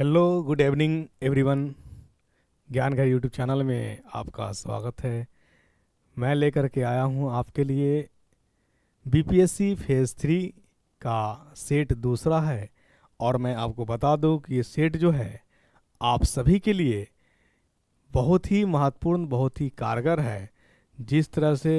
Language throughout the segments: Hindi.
Hello, good evening everyone. ज्ञान घर यूट्यूब चैनल में आपका स्वागत है। मैं लेकर के आया हूं आपके लिए बीपीएससी फेज़ 3 का सेट दूसरा है। और मैं आपको बता दूं कि ये सेट जो है आप सभी के लिए बहुत ही महत्वपूर्ण, बहुत ही कारगर है। जिस तरह से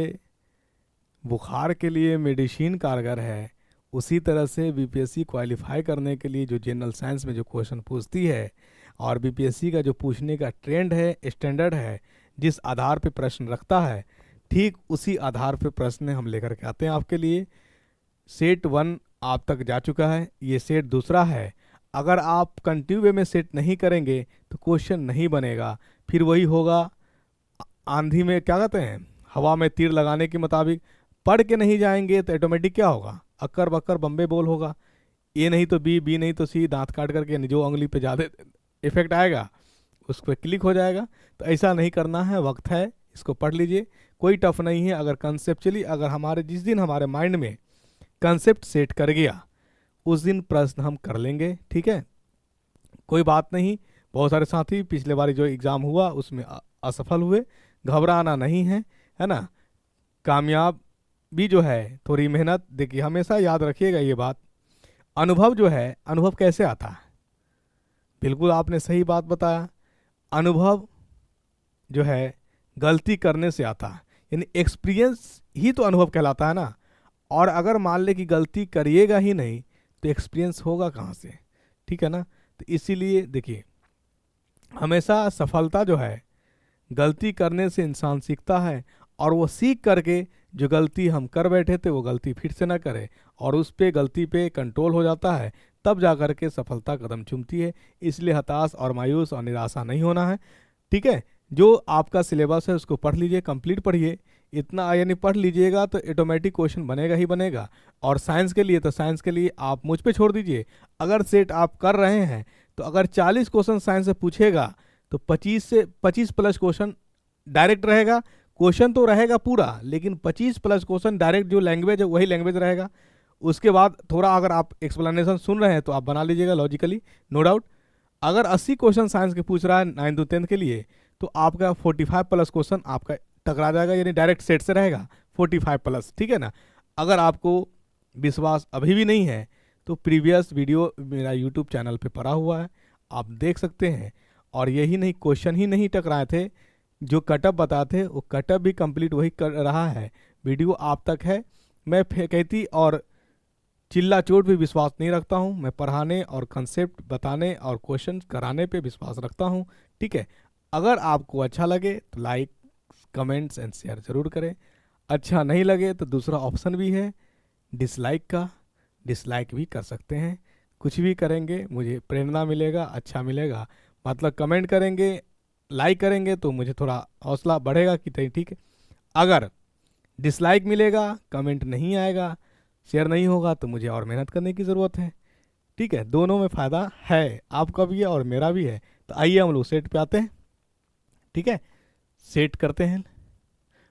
बुखार के लिए मेडिसिन कारगर है, उसी तरह से बीपीएससी क्वालिफाई करने के लिए जो जनरल साइंस में जो क्वेश्चन पूछती है और बीपीएससी का जो पूछने का ट्रेंड है, स्टैंडर्ड है, जिस आधार पे प्रश्न रखता है, ठीक उसी आधार पे प्रश्न हम लेकर के आते हैं आपके लिए। सेट 1 आप तक जा चुका है, ये सेट दूसरा है। अगर आप कंटिन्यू वे में सेट नहीं करेंगे तो क्वेश्चन नहीं बनेगा, फिर वही होगा आंधी में, क्या कहते हैं, हवा में तीर लगाने के मुताबिक। पढ़ के नहीं जाएंगे तो ऑटोमेटिक क्या होगा, अक्कर बक्कर बम्बे बोल होगा। ए नहीं तो बी, बी नहीं तो सी, दांत काट करके जो उंगली पे ज़्यादा इफेक्ट आएगा उस पर क्लिक हो जाएगा। तो ऐसा नहीं करना है, वक्त है, इसको पढ़ लीजिए। कोई टफ नहीं है। अगर कंसेप्चुअली, अगर हमारे जिस दिन हमारे माइंड में कंसेप्ट सेट कर गया उस दिन प्रश्न हम कर लेंगे, ठीक है, कोई बात नहीं। बहुत सारे साथी पिछले बार जो एग्ज़ाम हुआ उसमें असफल हुए, घबराना नहीं है ना। कामयाब भी जो है थोड़ी मेहनत, देखिए हमेशा याद रखिएगा ये बात। अनुभव जो है, अनुभव कैसे आता है, बिल्कुल आपने सही बात बताया। अनुभव जो है गलती करने से आता है, यानी एक्सपीरियंस ही तो अनुभव कहलाता है ना। और अगर मान ले कि गलती करिएगा ही नहीं तो एक्सपीरियंस होगा कहाँ से, ठीक है ना। तो इसीलिए देखिए, हमेशा सफलता जो है गलती करने से इंसान सीखता है, और वो सीख करके जो गलती हम कर बैठे थे वो गलती फिर से ना करे और उस पे गलती पे कंट्रोल हो जाता है, तब जा कर के सफलता कदम चूमती है। इसलिए हताश और मायूस और निराशा नहीं होना है, ठीक है। जो आपका सिलेबस है उसको पढ़ लीजिए, कंप्लीट पढ़िए। इतना यानी पढ़ लीजिएगा तो ऑटोमेटिक क्वेश्चन बनेगा ही बनेगा। और साइंस के लिए तो साइंस के लिए आप मुझ पे छोड़ दीजिए। अगर सेट आप कर रहे हैं तो अगर 40 क्वेश्चन साइंस से पूछेगा तो 25 प्लस क्वेश्चन डायरेक्ट रहेगा। क्वेश्चन तो रहेगा पूरा, लेकिन 25 प्लस क्वेश्चन डायरेक्ट जो लैंग्वेज है वही लैंग्वेज रहेगा। उसके बाद थोड़ा अगर आप एक्सप्लेनेशन सुन रहे हैं तो आप बना लीजिएगा लॉजिकली, नो डाउट। अगर 80 क्वेश्चन साइंस के पूछ रहा है 9 to 10 के लिए, तो आपका 45 प्लस क्वेश्चन आपका टकरा जाएगा, यानी डायरेक्ट सेट से रहेगा 45 प्लस, ठीक है ना। अगर आपको विश्वास अभी भी नहीं है तो प्रीवियस वीडियो मेरा यूट्यूब चैनल पे पड़ा हुआ है, आप देख सकते हैं। और यही नहीं, क्वेश्चन ही नहीं टकराए थे, जो कटअप बताते वो कटअप भी कंप्लीट वही कर रहा है। वीडियो आप तक है। मैं कहती और चिल्ला चोट पे विश्वास नहीं रखता हूँ, मैं पढ़ाने और कंसेप्ट बताने और क्वेश्चन कराने पे विश्वास रखता हूँ, ठीक है। अगर आपको अच्छा लगे तो लाइक, कमेंट्स एंड शेयर जरूर करें। अच्छा नहीं लगे तो दूसरा ऑप्शन भी है डिसलाइक का, डिसलाइक भी कर सकते हैं। कुछ भी करेंगे मुझे प्रेरणा मिलेगा, अच्छा मिलेगा। मतलब कमेंट करेंगे, लाइक करेंगे तो मुझे थोड़ा हौसला बढ़ेगा कि ठीक है। अगर डिसलाइक मिलेगा, कमेंट नहीं आएगा, शेयर नहीं होगा, तो मुझे और मेहनत करने की ज़रूरत है, ठीक है। दोनों में फ़ायदा है, आपका भी है और मेरा भी है। तो आइए हम लोग सेट पे आते हैं, ठीक है। सेट करते हैं।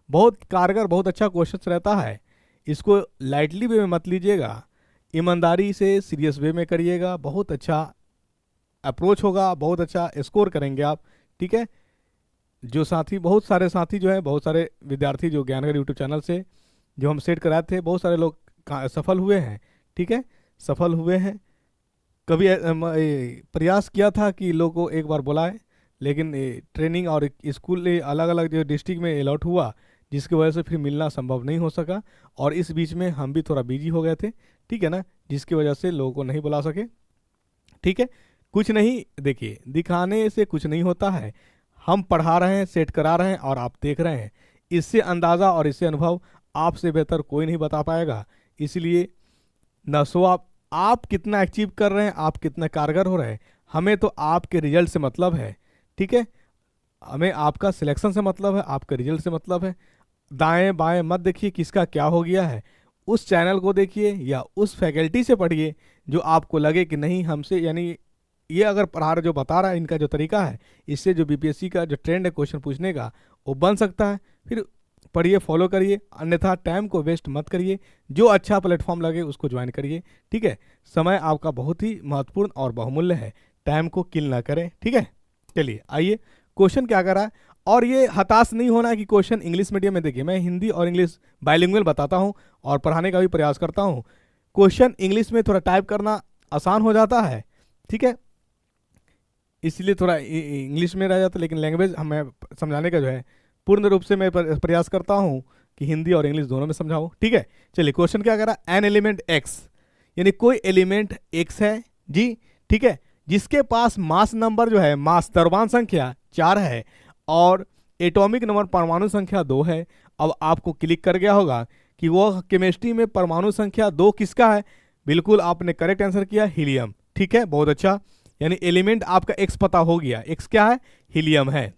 बहुत कारगर, बहुत अच्छा क्वेश्चन रहता है। इसको लाइटली वे में मत लीजिएगा, ईमानदारी से सीरियस वे में करिएगा। बहुत अच्छा अप्रोच होगा, बहुत अच्छा स्कोर करेंगे आप, ठीक है। जो साथी, बहुत सारे साथी जो है, बहुत सारे विद्यार्थी जो ज्ञानगर यूट्यूब चैनल से जो हम सेट कराए थे, बहुत सारे लोग सफल हुए हैं, ठीक है, सफल हुए हैं। कभी प्रयास किया था कि लोगों को एक बार बुलाए, लेकिन ट्रेनिंग और स्कूल अलग अलग जो डिस्ट्रिक्ट में अलॉट हुआ, जिसकी वजह से फिर मिलना संभव नहीं हो सका। और इस बीच में हम भी थोड़ा बिजी हो गए थे, ठीक है ना, जिसकी वजह से लोगों को नहीं बुला सके, ठीक है। कुछ नहीं, देखिए दिखाने से कुछ नहीं होता है। हम पढ़ा रहे हैं, सेट करा रहे हैं और आप देख रहे हैं। इससे अंदाज़ा और इससे अनुभव आपसे बेहतर कोई नहीं बता पाएगा। इसलिए न सो आप कितना अचीव कर रहे हैं, आप कितना कारगर हो रहे हैं, हमें तो आपके रिजल्ट से मतलब है, ठीक है। हमें आपका सिलेक्शन से मतलब है, आपके रिजल्ट से मतलब है। दाएं बाएं मत देखिए किसका क्या हो गया है, उस चैनल को देखिए या उस फैकल्टी से पढ़िए जो आपको लगे कि नहीं हमसे, यानी ये अगर पढ़ा रहा जो बता रहा है, इनका जो तरीका है, इससे जो बीपीएससी का जो ट्रेंड है क्वेश्चन पूछने का वो बन सकता है, फिर पढ़िए, फॉलो करिए। अन्यथा टाइम को वेस्ट मत करिए, जो अच्छा प्लेटफॉर्म लगे उसको ज्वाइन करिए, ठीक है। समय आपका बहुत ही महत्वपूर्ण और बहुमूल्य है, टाइम को किल ना करें, ठीक है। चलिए आइए क्वेश्चन क्या कर रहा है, और ये हताश नहीं होना है कि क्वेश्चन इंग्लिश मीडियम में। देखिए मैं हिंदी और इंग्लिश बाइलिंगुअल बताता हूँ और पढ़ाने का भी प्रयास करता हूँ। क्वेश्चन इंग्लिश में थोड़ा टाइप करना आसान हो जाता है, ठीक है, इसलिए थोड़ा इंग्लिश में रह जाता है, लेकिन लैंग्वेज हमें समझाने का जो है पूर्ण रूप से मैं प्रयास करता हूँ कि हिंदी और इंग्लिश दोनों में समझाऊँ, ठीक है। चलिए क्वेश्चन क्या कर रहा है, एन एलिमेंट एक्स, यानी कोई एलिमेंट एक्स है जी, ठीक है, जिसके पास मास नंबर जो है, मास द्रव्यमान संख्या 4 है और एटॉमिक नंबर परमाणु संख्या 2 है। अब आपको क्लिक कर गया होगा कि वो केमिस्ट्री में परमाणु संख्या 2 किसका है। बिल्कुल आपने करेक्ट आंसर किया, हीलियम, ठीक है, बहुत अच्छा। यानी एलिमेंट आपका एक्स पता हो गया, एक्स क्या है, हीलियम है,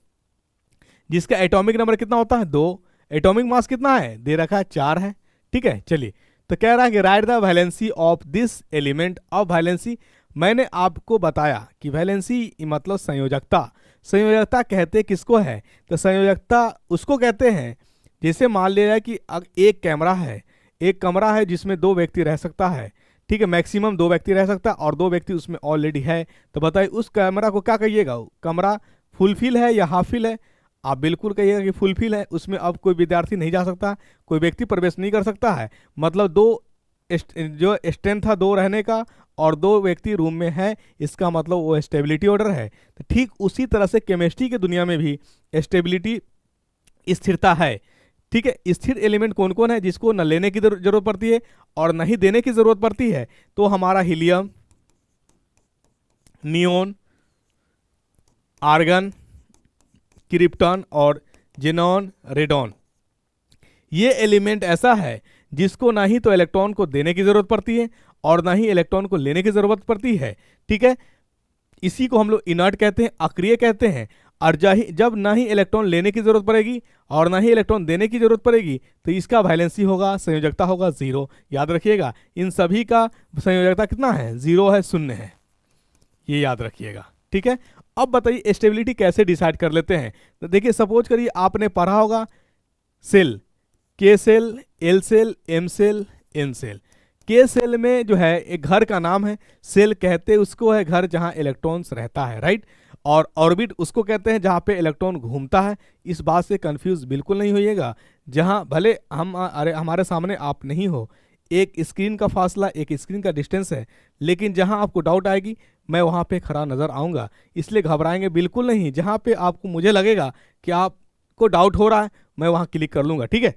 जिसका एटॉमिक नंबर कितना होता है 2, एटॉमिक मास कितना है दे रखा है 4 है, ठीक है। चलिए तो कह रहा है कि right the valency of this element. Of valency मैंने आपको बताया कि वैलेंसी मतलब संयोजकता। संयोजकता कहते किसको है, तो संयोजकता उसको कहते हैं जैसे मान लिया कि एक कैमरा है, एक कमरा है जिसमें 2 व्यक्ति रह सकता है, ठीक है, मैक्सिमम 2 व्यक्ति रह सकता है और 2 व्यक्ति उसमें ऑलरेडी है। तो बताइए उस कैमरा को क्या कहिएगा, कमरा फुलफिल है या हाफ फिल है। आप बिल्कुल कहिएगा कि फुलफिल है, उसमें अब कोई विद्यार्थी नहीं जा सकता, कोई व्यक्ति प्रवेश नहीं कर सकता है, मतलब जो स्ट्रेंथ था 2 रहने का और 2 व्यक्ति रूम में है, इसका मतलब वो स्टेबिलिटी ऑर्डर है। तो ठीक उसी तरह से केमिस्ट्री की दुनिया में भी स्टेबिलिटी स्थिरता है, ठीक है। स्थिर एलिमेंट कौन कौन है, जिसको न लेने की जरूरत पड़ती है और न ही देने की जरूरत पड़ती है, तो हमारा हीलियम, नियोन, आर्गन, क्रिप्टॉन और जेनॉन, रेडॉन। ये एलिमेंट ऐसा है जिसको ना ही तो इलेक्ट्रॉन को देने की जरूरत पड़ती है और ना ही इलेक्ट्रॉन को लेने की जरूरत पड़ती है, ठीक है। इसी को हम लोग इनर्ट कहते हैं, अक्रिय कहते हैं। और जब ना ही इलेक्ट्रॉन लेने की जरूरत पड़ेगी और ना ही इलेक्ट्रॉन देने की जरूरत पड़ेगी, तो इसका वैलेंसी होगा, संयोजकता होगा 0। याद रखिएगा इन सभी का संयोजकता कितना है, 0 है, 0 है, ये याद रखिएगा, ठीक है। अब बताइए स्टेबिलिटी कैसे डिसाइड कर लेते हैं। तो देखिए सपोज करिए आपने पढ़ा होगा cell, K cell, L cell, M cell, N cell. K cell में जो है एक घर का नाम है, सेल कहते उसको है घर जहां इलेक्ट्रॉन्स रहता है, राइट, और ऑर्बिट उसको कहते हैं जहां पे इलेक्ट्रॉन घूमता है। इस बात से कंफ्यूज बिल्कुल नहीं होइएगा, जहां भले हमारे सामने आप नहीं हो, एक स्क्रीन का फासला, एक स्क्रीन का डिस्टेंस है, लेकिन जहां आपको डाउट आएगी मैं वहां पे खड़ा नजर आऊंगा, इसलिए घबराएंगे बिल्कुल नहीं। जहां पे आपको मुझे लगेगा कि आपको डाउट हो रहा है, मैं वहां क्लिक कर लूंगा, ठीक है।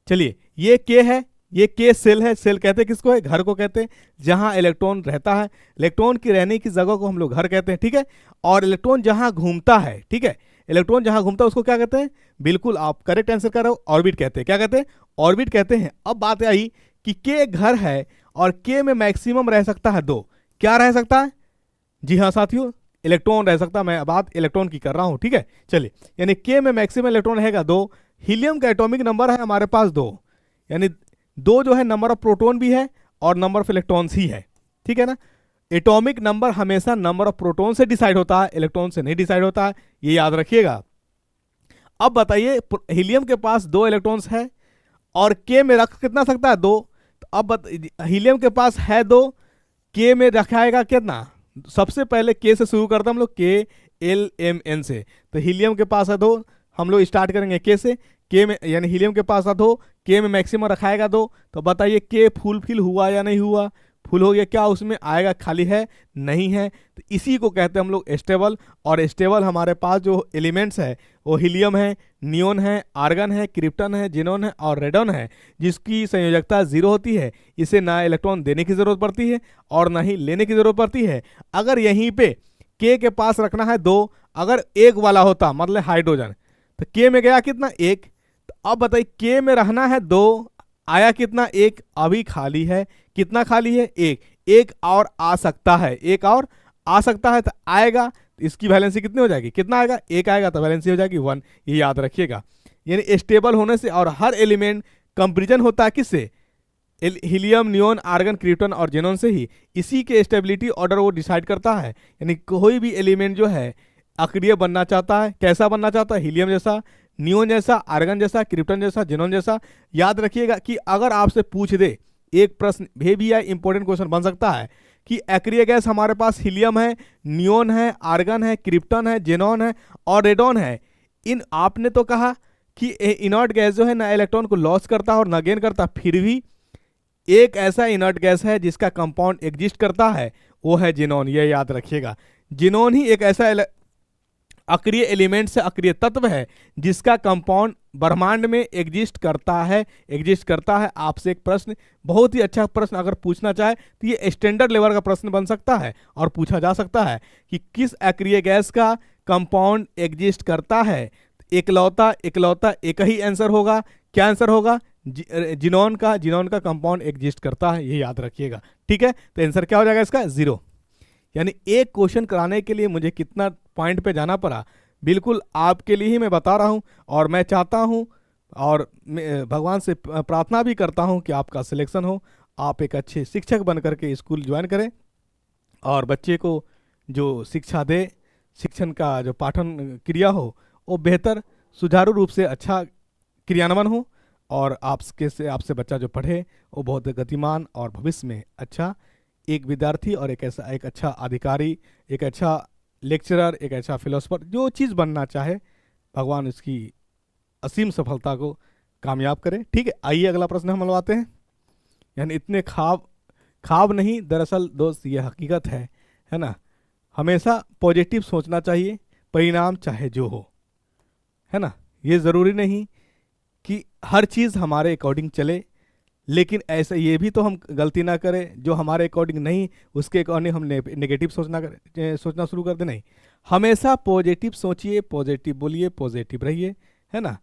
चलिए ये के है, ये के सेल है, सेल कहते हैं किसको है, घर को कहते हैं जहां इलेक्ट्रॉन रहता है। इलेक्ट्रॉन की रहने की जगह को हम लोग घर कहते हैं, ठीक है। और इलेक्ट्रॉन जहां घूमता है, ठीक है, इलेक्ट्रॉन जहां घूमता है उसको क्या कहते हैं, बिल्कुल आप करेक्ट आंसर कर रहे हो, ऑर्बिट कहते हैं। क्या कहते हैं, ऑर्बिट कहते हैं। अब बात आई कि के घर है और के में मैक्सिमम रह सकता है 2, क्या रह सकता है, जी हाँ साथियों, इलेक्ट्रॉन रह सकता है, मैं बात इलेक्ट्रॉन की कर रहा हूं, ठीक है। चलिए यानी के में मैक्सिमम इलेक्ट्रॉन रहेगा 2। हीलियम का एटॉमिक नंबर है हमारे पास 2, यानी 2 जो है नंबर ऑफ प्रोटॉन भी है और नंबर ऑफ इलेक्ट्रॉन्स ही है, ठीक है ना। एटॉमिक नंबर हमेशा नंबर ऑफ प्रोटॉन से डिसाइड होता है, इलेक्ट्रॉन से नहीं डिसाइड होता है, ये याद रखिएगा। अब बताइए हीलियम के पास 2 इलेक्ट्रॉन्स है और के में रख कितना सकता है 2। तो अब हीलियम के पास है 2, के में रखाएगा कितना, सबसे पहले के से शुरू करते हैं हम लोग, के एल एम एन से। तो हीलियम के पास है 2, हम लोग स्टार्ट करेंगे के से, के में यानी हीलियम के पास है 2, के में मैक्सिमम रखाएगा 2। तो बताइए के फुलफिल हुआ या नहीं हुआ, फुल हो गया, क्या उसमें आएगा, खाली है, नहीं है। तो इसी को कहते हैं हम लोग स्टेबल। और स्टेबल हमारे पास जो एलिमेंट्स है वो हीलियम है, नियोन है, आर्गन है, क्रिप्टन है, जेनॉन है और रेडॉन है, जिसकी संयोजकता 0 होती है। इसे ना इलेक्ट्रॉन देने की जरूरत पड़ती है और ना ही लेने की जरूरत पड़ती है। अगर यहीं पे के पास रखना है 2, अगर 1 वाला होता मतलब हाइड्रोजन, तो के में गया कितना 1। तो अब बताइए के में रहना है 2, आया कितना 1, अभी खाली है, कितना खाली है 1, 1 और आ सकता है, 1 और आ सकता है, तो आएगा, इसकी वैलेंसी कितनी हो जाएगी, कितना आएगा 1 आएगा, तो वैलेंसी हो जाएगी 1। ये याद रखिएगा। यानी स्टेबल होने से, और हर एलिमेंट कंपेरिजन होता है किससे, हीलियम, नियोन, आर्गन, क्रिप्टॉन और जेनॉन से ही। इसी के स्टेबिलिटी ऑर्डर वो डिसाइड करता है। यानी कोई भी एलिमेंट जो है अक्रिय बनना चाहता है, कैसा बनना चाहता है, हीलियम जैसा, नियोन जैसा, आर्गन जैसा, क्रिप्टॉन जैसा, जेनॉन जैसा। याद रखिएगा कि अगर आपसे पूछ दे एक प्रश्न, भी इंपॉर्टेंट क्वेश्चन बन सकता है कि एक्रिय गैस हमारे पास हीलियम है, नियोन है, आर्गन है, क्रिप्टन है, जेनॉन है और रेडॉन है। इन आपने तो कहा कि इनर्ट गैस जो है ना इलेक्ट्रॉन को लॉस करता है और ना गेन करता, फिर भी एक ऐसा इनर्ट गैस है जिसका कंपाउंड एग्जिस्ट करता है, वो है जिनोन। ये याद रखिएगा, जिनोन ही एक ऐसा अक्रिय एलिमेंट से अक्रिय तत्व है जिसका कंपाउंड ब्रह्मांड में एग्जिस्ट करता है। आपसे एक प्रश्न, बहुत ही अच्छा प्रश्न अगर पूछना चाहे तो ये स्टैंडर्ड लेवल का प्रश्न बन सकता है और पूछा जा सकता है कि किस अक्रिय गैस का कंपाउंड एग्जिस्ट करता है। इकलौता इकलौता एक ही आंसर होगा। क्या आंसर होगा? जिनोन का कंपाउंड एग्जिस्ट करता है, ये याद रखिएगा। ठीक है, तो आंसर क्या हो जाएगा इसका? 0। यानी एक क्वेश्चन कराने के लिए मुझे कितना पॉइंट पे जाना पड़ा, बिल्कुल आपके लिए ही मैं बता रहा हूं। और मैं चाहता हूं और भगवान से प्रार्थना भी करता हूं कि आपका सिलेक्शन हो, आप एक अच्छे शिक्षक बन करके स्कूल ज्वाइन करें और बच्चे को जो शिक्षा दे, शिक्षण का जो पाठन क्रिया हो वो बेहतर सुचारू रूप से अच्छा क्रियान्वयन हो और आपसे बच्चा जो पढ़े वो बहुत गतिमान और भविष्य में अच्छा एक विद्यार्थी और एक अच्छा अधिकारी, एक अच्छा लेक्चरर, एक अच्छा फिलोसफर, जो चीज़ बनना चाहे, भगवान इसकी असीम सफलता को कामयाब करे। ठीक है, आइए अगला प्रश्न हम लगवाते हैं। यानी इतने ख्वाब नहीं, दरअसल दोस्त ये हकीकत है ना। हमेशा पॉजिटिव सोचना चाहिए, परिणाम चाहे जो हो, है ना। ये ज़रूरी नहीं कि हर चीज़ हमारे अकॉर्डिंग चले, लेकिन ऐसा ये भी तो हम गलती ना करें जो हमारे अकॉर्डिंग नहीं उसके अकॉर्डिंग हम नेगेटिव सोचना शुरू कर दें। नहीं, हमेशा पॉजिटिव सोचिए, पॉजिटिव बोलिए, पॉजिटिव रहिए, है ना।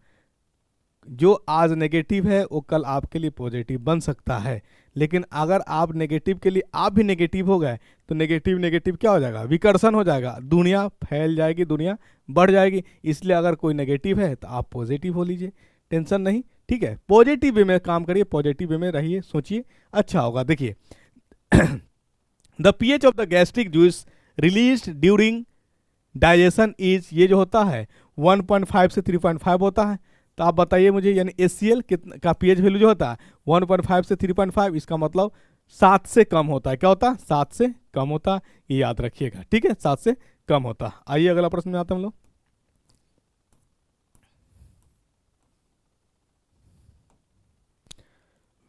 जो आज नेगेटिव है वो कल आपके लिए पॉजिटिव बन सकता है। लेकिन अगर आप नेगेटिव के लिए आप भी नेगेटिव हो गए तो नेगेटिव क्या हो जाएगा? विकर्षण हो जाएगा, दुनिया फैल जाएगी, दुनिया बढ़ जाएगी। इसलिए अगर कोई नेगेटिव है तो आप पॉजिटिव हो लीजिए, टेंशन नहीं। ठीक है, पॉजिटिव वे में काम करिए, पॉजिटिव वे में रहिए, सोचिए, अच्छा होगा। देखिए the pH of the gastric juice released during digestion is, ये जो होता है 1.5 से 3.5 होता है। तो आप बताइए मुझे, यानी HCl कितना का पीएच वैल्यू जो होता है 1.5 से 3.5, इसका मतलब 7 से कम होता है। क्या होता है? 7 से कम होता है, ये याद रखिएगा। ठीक है, 7 से कम होता है। आइए अगला प्रश्न में आते हैं हम लोग।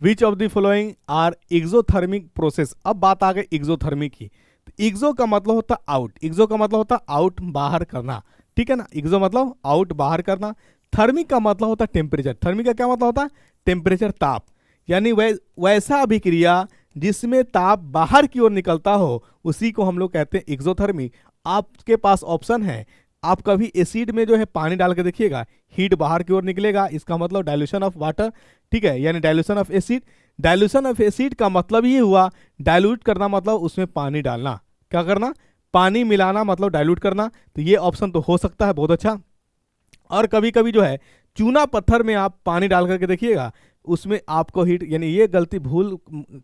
Which of the following are exothermic process. अब बात आ गई एक्सोथर्मिक की। तो एक्सो का मतलब होता है आउट, एक्सो का मतलब होता है आउट, बाहर करना। ठीक है ना, एक्सो मतलब आउट, बाहर करना। थर्मिक का मतलब होता है टेम्परेचर। थर्मिक का क्या मतलब होता है? टेम्परेचर, ताप। यानी वैसा अभिक्रिया जिसमें ताप बाहर की ओर निकलता हो उसी को हम लोग कहते हैं एक्सोथर्मी। आपके पास ऑप्शन है, आप कभी एसिड में जो है पानी डाल के देखिएगा, हीट बाहर की ओर निकलेगा, इसका मतलब डाइल्यूशन ऑफ वाटर। ठीक है, यानी dilution of acid. Dilution of acid का मतलब ये हुआ, डाइल्यूट करना मतलब उसमें पानी डालना। क्या करना? पानी मिलाना मतलब डाइल्यूट करना। तो ये ऑप्शन तो हो सकता है, बहुत अच्छा। और कभी कभी जो है चूना पत्थर में आप पानी डाल करके देखिएगा, उसमें आपको हीट, यानी ये गलती भूल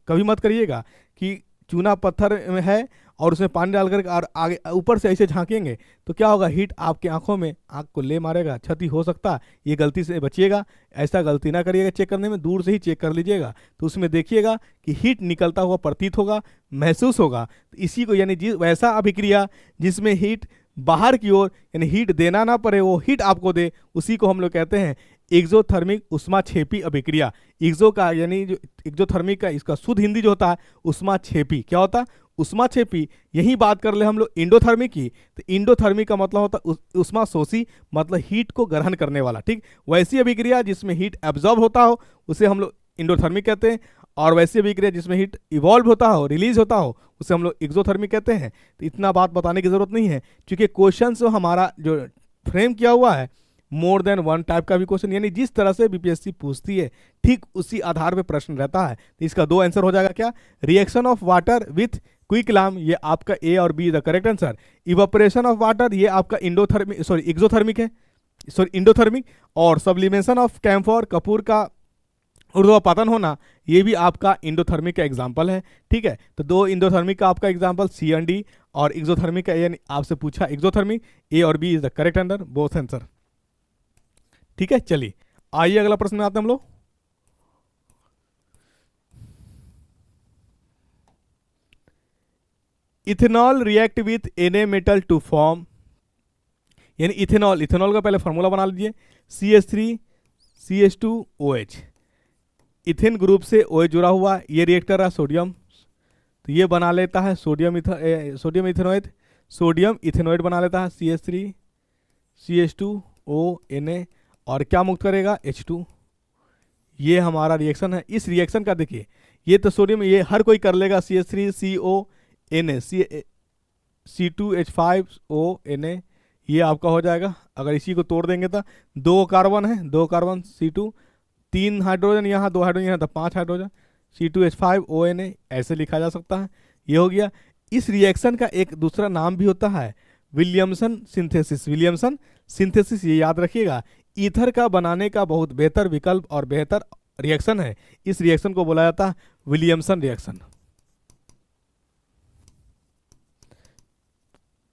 कभी मत करिएगा कि चूना पत्थर में है और उसमें पानी डाल करके और आगे ऊपर से ऐसे झांकेंगे तो क्या होगा? हीट आपके आंखों में, आंख को ले मारेगा, क्षति हो सकता है। ये गलती से बचिएगा, ऐसा गलती ना करिएगा। चेक करने में दूर से ही चेक कर लीजिएगा, तो उसमें देखिएगा कि हीट निकलता हुआ प्रतीत होगा, महसूस होगा। तो इसी को, यानी वैसा अभिक्रिया जिसमें हीट बाहर की ओर, यानी हीट देना ना पड़े, वो हीट आपको दे, उसी को हम लोग कहते हैं एक्सोथर्मिक उष्माक्षेपी अभिक्रिया। एक्सो का यानी जो एक्सोथर्मिक का इसका शुद्ध हिंदी जो होता है उष्माक्षेपी। क्या होता है? उष्माक्षेपी। यही बात कर ले हम लोग इंडोथर्मिक की, तो इंडोथर्मिक का मतलब होता है उष्माशोषी, मतलब हीट को ग्रहण करने वाला। ठीक, वैसी अभिक्रिया जिसमें हीट एब्जॉर्ब होता हो उसे हम लोग इंडोथर्मिक कहते हैं, और वैसी अभिक्रिया जिसमें हीट इवॉल्व होता हो, रिलीज होता हो, उसे हम लोग एक्सोथर्मिक कहते हैं। तो इतना बात बताने की जरूरत नहीं है, क्योंकि क्वेश्चन जो हमारा जो फ्रेम किया हुआ है मोर देन वन टाइप का भी क्वेश्चन, यानी जिस तरह से बीपीएससी पूछती है ठीक उसी आधार पे प्रश्न रहता है। तो इसका 2 आंसर हो जाएगा। क्या? रिएक्शन ऑफ वाटर विथ क्विकलाम, ये आपका ए और be the correct answer. Evaporation of water, ये आपका एक्सोथर्मिक है, इंडोथर्मिक। और सब्लिमेशन ऑफ कैम्फोर, कपूर का ऊर्ध्वपातन होना, ये भी आपका इंडोथर्मिक का एग्जाम्पल है। ठीक है, तो 2 इंडोथर्मिक का आपका एग्जाम्पल सी एंड डी, और एक्सोथर्मिक का यानी आपसे पूछा एक्सोथर्मिक, ए और B is the correct answer, both answer. ठीक है, चलिए आइए अगला प्रश्न में आते हैं हम लोग। Ethanol react with Na metal to form, यानी इथेनॉल, इथेनॉल का पहले फॉर्मूला बना लीजिए, CH3CH2OH, इथेन ग्रुप से OH जुड़ा हुआ, ये रिएक्टर है सोडियम, तो ये बना लेता है सोडियम इथेनॉइड, सोडियम इथेनॉइड बना लेता है CH3CH2ONa, और क्या मुक्त करेगा H2। ये हमारा रिएक्शन है। इस रिएक्शन का देखिए, ये तो सोडियम, ये हर कोई कर लेगा, CH3CONa C2H5ONa, ये आपका हो जाएगा। अगर इसी को तोड़ देंगे तो 2 कार्बन है, 2 कार्बन C2, 3 हाइड्रोजन यहाँ, 2 हाइड्रोजन यहाँ, तो 5 हाइड्रोजन, C2H5ONa, ऐसे लिखा जा सकता है। ये हो गया। इस रिएक्शन का एक दूसरा नाम भी होता है विलियमसन सिंथेसिस, विलियमसन सिंथेसिस, ये याद रखिएगा। ईथर का बनाने का बहुत बेहतर विकल्प और बेहतर रिएक्शन है, इस रिएक्शन को बोला जाता है विलियमसन रिएक्शन,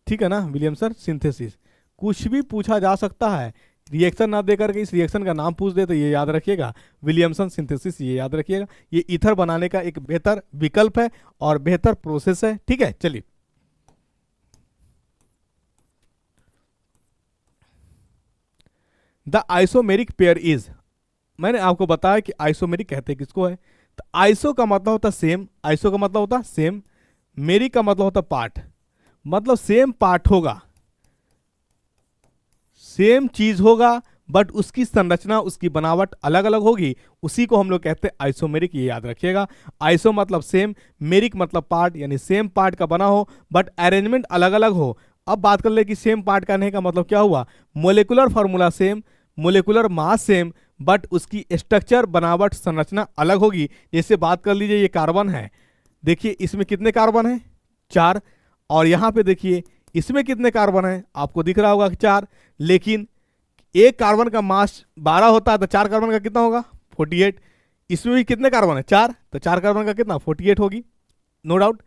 ठीक है ना, विलियमसन सिंथेसिस। कुछ भी पूछा जा सकता है, रिएक्शन ना देकर के इस रिएक्शन का नाम पूछ दे तो ये याद रखिएगा विलियमसन सिंथेसिस, ये याद रखिएगा। ये ईथर बनाने का एक बेहतर विकल्प है और बेहतर प्रोसेस है, ठीक है। चलिए, द आइसोमेरिक पेयर इज, मैंने आपको बताया कि आइसोमेरिक कहते किसको है, तो आइसो का मतलब होता सेम, आइसो का मतलब होता सेम, मेरिक का मतलब होता पार्ट, मतलब सेम पार्ट होगा, सेम चीज होगा, बट उसकी संरचना, उसकी बनावट अलग अलग होगी, उसी को हम लोग कहते हैं आइसोमेरिक, ये याद रखिएगा। आइसो मतलब सेम, मेरिक मतलब पार्ट, यानी सेम पार्ट का बना हो बट अरेंजमेंट अलग अलग हो। अब बात कर ले कि सेम पार्ट का नहीं का मतलब क्या हुआ, molecular formula same, molecular mass same, but उसकी स्ट्रक्चर, बनावट, संरचना अलग होगी। जैसे बात कर लीजिए, ये कार्बन है, देखिए इसमें कितने कार्बन है, 4, और यहाँ पे देखिए इसमें कितने कार्बन है, आपको दिख रहा होगा कि 4, लेकिन एक कार्बन का मास 12 होता है, तो 4 कार्बन का कितना होगा, 48। इसमें भी कितने कार्बन है, 4, तो 4 कार्बन का कितना, 48 होगी, नो डाउट।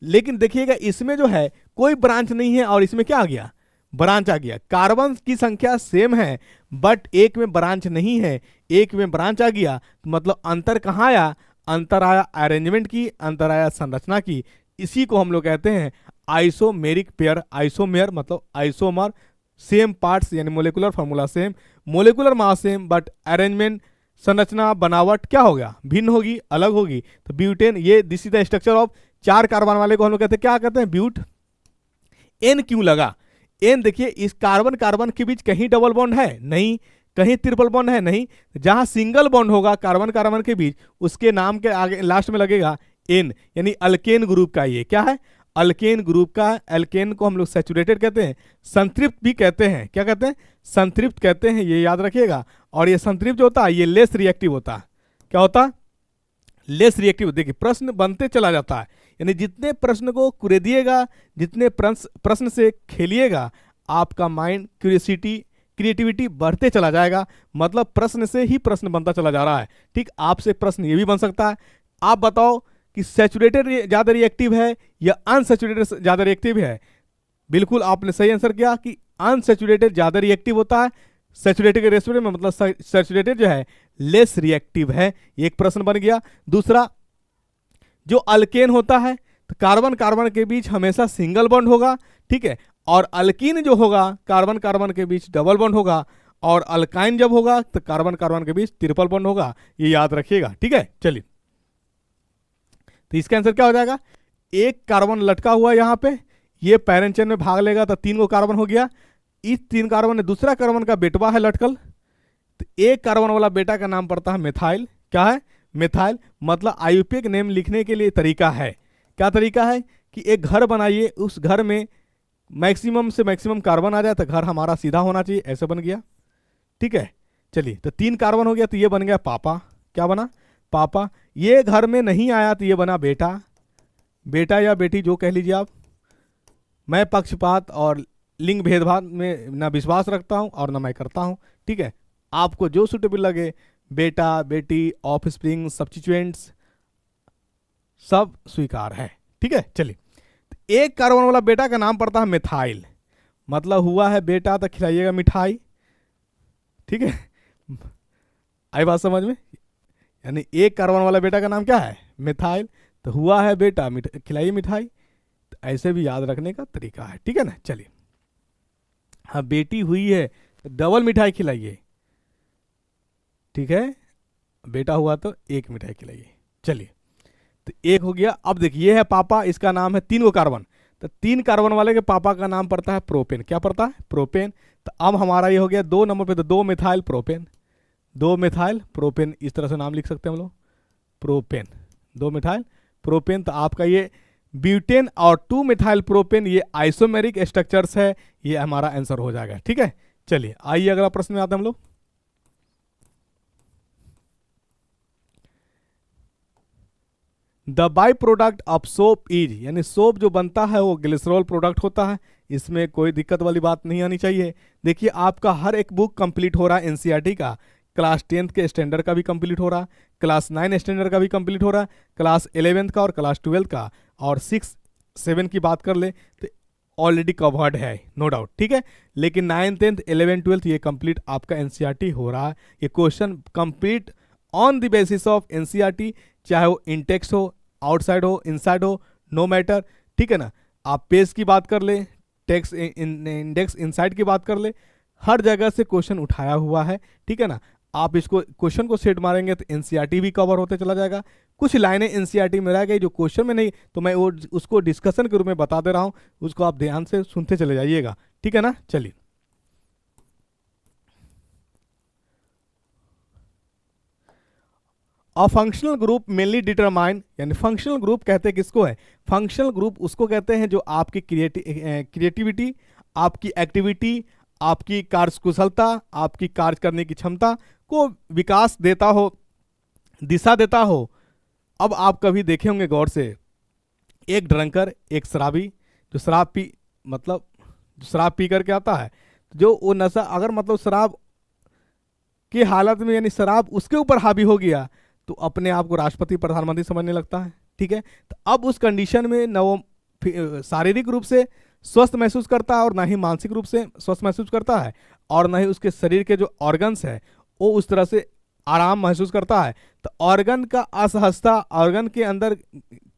लेकिन देखिएगा इसमें जो है कोई ब्रांच नहीं है, और इसमें क्या आ गया, ब्रांच आ गया। कार्बन की संख्या सेम है बट एक में ब्रांच नहीं है, एक में ब्रांच आ गया, तो मतलब अंतर कहाँ आया, अंतर आया अरेंजमेंट की, अंतर आया संरचना की। इसी को हम लोग कहते हैं आइसोमेरिक पेयर। आइसोमेर मतलब आइसोमर, सेम पार्ट्स, यानी molecular formula same, molecular mass same, but arrangement, संरचना, बनावट क्या हो गया, भिन्न होगी, अलग होगी। तो ब्यूटेन, ये this is the structure of 4 carbon वाले को हम लोग कहते हैं, क्या कहते हैं, ब्यूट। एन क्यों लगा, एन देखिए, इस कार्बन कार्बन के बीच कहीं डबल बॉन्ड है नहीं, कहीं ट्रिपल बॉन्ड है नहीं, जहां सिंगल बॉन्ड होगा कार्बन कार्बन के बीच, उसके नाम के आगे लास्ट में लगेगा एन, यानी अल्केन ग्रुप का, ये क्या है, अल्केन ग्रुप का। अल्केन को हम लोग सैचुरेटेड कहते हैं, संतृप्त भी कहते हैं, क्या कहते हैं, संतृप्त कहते हैं, ये याद रखिएगा। और ये संतृप्त जो होता है ये लेस रिएक्टिव होता है, क्या होता है, लेस रिएक्टिव। देखिए प्रश्न बनते चला जाता है, यानी जितने प्रश्न को कुरेदिएगा, जितने प्रश्न से खेलिएगा, आपका माइंड क्रिएटिविटी बढ़ते चला जाएगा, मतलब प्रश्न से ही प्रश्न बनता चला जा रहा है। ठीक, आपसे प्रश्न ये भी बन सकता है, आप बताओ कि सैचुरेटेड ज्यादा रिएक्टिव है या अनसैचुरेटेड ज्यादा रिएक्टिव है। बिल्कुल आपने सही आंसर किया कि अनसैचुरेटेड ज्यादा रिएक्टिव होता है, सैचुरेटेड के रेस्पेक्ट में मतलब सैचुरेटेड जो है लेस रिएक्टिव है। एक प्रश्न बन गया। दूसरा, जो अल्केन होता है तो कार्बन कार्बन के बीच हमेशा सिंगल बॉन्ड होगा, ठीक है, और अल्कीन जो होगा कार्बन कार्बन के बीच डबल बॉन्ड होगा, और अल्काइन जब होगा तो कार्बन कार्बन के बीच ट्रिपल बॉन्ड होगा, ये याद रखिएगा, ठीक है। चलिए, तो इसका आंसर क्या हो जाएगा, एक कार्बन लटका हुआ है यहाँ पे, ये पैरेंट चेन में भाग लेगा तो 3 गो कार्बन हो गया, इस 3 कार्बन में दूसरा कार्बन का बेटवा है लटकल, तो एक कार्बन वाला बेटा का नाम पड़ता है मिथाइल, क्या है, मिथाइल। मतलब आईयूपीएक नेम लिखने के लिए तरीका है, क्या तरीका है कि एक घर बनाइए, उस घर में मैक्सिमम से मैक्सिमम कार्बन आ जाए तो घर हमारा सीधा होना चाहिए, ऐसे बन गया, ठीक है। चलिए, तो 3 कार्बन हो गया तो ये बन गया पापा, क्या बना, पापा। ये घर में नहीं आया तो ये बना बेटा, बेटा या बेटी जो कह लीजिए आप। मैं पक्षपात और लिंग भेदभाव में ना विश्वास रखता हूं और ना मैं करता हूं, ठीक है। आपको जो सूटेबल लगे, बेटा बेटी, ऑफ स्प्रिंग, सब्स्टिट्यूएंट्स सब स्वीकार है, ठीक है। चलिए, एक कार्बन वाला बेटा का नाम पड़ता है मिथाइल, मतलब हुआ है बेटा तो खिलाइएगा मिठाई, ठीक है। आई बात समझ में, यानी एक कार्बन वाला बेटा का नाम क्या है, मिथाइल, तो हुआ है बेटा खिलाइए मिठाई, तो ऐसे भी याद रखने का तरीका है, ठीक है ना। चलिए, हाँ बेटी हुई है तो डबल मिठाई खिलाइए, ठीक है, बेटा हुआ तो एक मिठाई खिलाइए। चलिए, तो एक हो गया। अब देखिए, ये है पापा, इसका नाम है 3 गो कार्बन, तो 3 कार्बन वाले के पापा का नाम पड़ता है प्रोपेन। क्या पड़ता है? प्रोपेन। तो अब हमारा ये हो गया 2 नंबर पे, तो 2 मिथाइल प्रोपेन, 2 मिथाइल प्रोपेन, इस तरह से नाम लिख सकते हैं हम लोग, प्रोपेन, 2 मिथाइल प्रोपेन। तो आपका ये ब्यूटेन और 2 मिथाइल प्रोपेन ये आइसोमेरिक स्ट्रक्चर्स है, ये हमारा आंसर हो जाएगा, ठीक है। चलिए आइए अगला प्रश्न में आते हैं हम लोग। The by product of soap is, यानी सोप जो बनता है वो ग्लिसरॉल प्रोडक्ट होता है, इसमें कोई दिक्कत वाली बात नहीं आनी चाहिए। देखिए आपका हर एक बुक कंप्लीट हो रहा है एनसीईआरटी का, क्लास 10th के स्टैंडर्ड का भी कंप्लीट हो रहा है, क्लास 9 स्टैंडर्ड का भी कंप्लीट हो रहा है, क्लास 11th का और क्लास 12th का, और 6 7 की बात कर ले तो ऑलरेडी कवर्ड है, नो डाउट, ठीक है। लेकिन 9th 10th 11th 12th ये कंप्लीट आपका एनसीईआरटी हो रहा है, ये question complete on the basis of NCERT, चाहे वो इंटेक्स हो, आउटसाइड हो, इनसाइड हो, नो मैटर, ठीक है ना। आप पेज की बात कर ले, टेक्स्ट इंडेक्स इनसाइड की बात कर ले, हर जगह से क्वेश्चन उठाया हुआ है, ठीक है ना। आप इसको क्वेश्चन को सेट मारेंगे तो एनसीईआरटी भी कवर होते चला जाएगा। कुछ लाइनें एनसीईआरटी में रह गई जो क्वेश्चन में नहीं, तो मैं वो उसको डिस्कशन के रूप में बता दे रहा हूँ, उसको आप ध्यान से सुनते चले जाइएगा, ठीक है ना। चलिए, a functional group mainly determine, यानी फंक्शनल ग्रुप कहते हैं किसको है? फंक्शनल ग्रुप उसको कहते हैं जो आपकी क्रिएटिविटी, आपकी एक्टिविटी, आपकी कार्यकुशलता, आपकी कार्य करने की क्षमता को विकास देता हो, दिशा देता हो। अब आप कभी देखे होंगे गौर से, एक ड्रंकर, एक शराबी, जो शराब पी मतलब जो शराब पी करके आता है, जो वो नशा अगर मतलब शराब की हालत में, यानी शराब उसके ऊपर हावी हो गया, तो अपने आप को राष्ट्रपति प्रधानमंत्री समझने लगता है, ठीक है। तो अब उस कंडीशन में न वो शारीरिक रूप से स्वस्थ महसूस करता है और ना ही मानसिक रूप से स्वस्थ महसूस करता है, और ना ही उसके शरीर के जो ऑर्गन्स है वो उस तरह से आराम महसूस करता है। तो ऑर्गन का असहजता, ऑर्गन के अंदर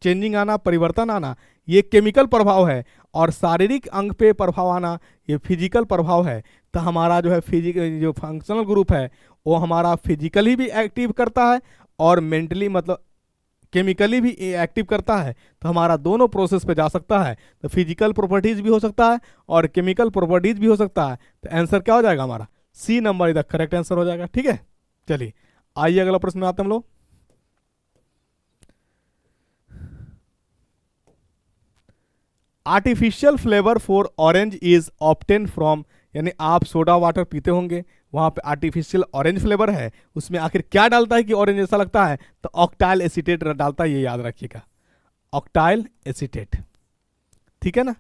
चेंजिंग आना, परिवर्तन आना, ये केमिकल प्रभाव है, और शारीरिक अंग पे प्रभाव आना ये फिजिकल प्रभाव है। तो हमारा जो है फिजिकल जो फंक्शनल ग्रुप है वो हमारा फिजिकली भी एक्टिव करता है और मेंटली मतलब केमिकली भी एक्टिव करता है। तो हमारा दोनों प्रोसेस पे जा सकता है, तो फिजिकल प्रॉपर्टीज भी हो सकता है और केमिकल प्रॉपर्टीज भी हो सकता है। तो आंसर क्या हो जाएगा हमारा? सी नंबर इधर करेक्ट आंसर हो जाएगा, ठीक है। चलिए आइए अगला प्रश्न में आते हैं हम लोग। Artificial flavour for orange is obtain from, यानी आप सोडा वाटर पीते होंगे, वहां पे आर्टिफिशियल ऑरेंज फ्लेवर है, उसमें आखिर क्या डालता है कि ऑरेंज ऐसा लगता है? तो ऑक्टाइल एसीटेट डालता है, ये याद रखिएगा, ऑक्टाइल एसीटेट, ठीक है ना।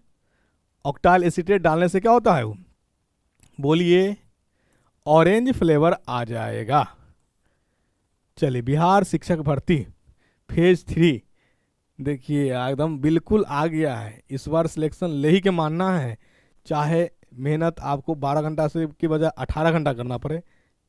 ऑक्टाइल एसीटेट डालने से क्या होता है? वो बोलिए, ऑरेंज फ्लेवर आ जाएगा। चलिए, बिहार शिक्षक भर्ती फेज 3 देखिए एकदम बिल्कुल आ गया है, इस बार सिलेक्शन ले ही के मानना है, चाहे मेहनत आपको 12 घंटा से की बजाय 18 घंटा करना पड़े,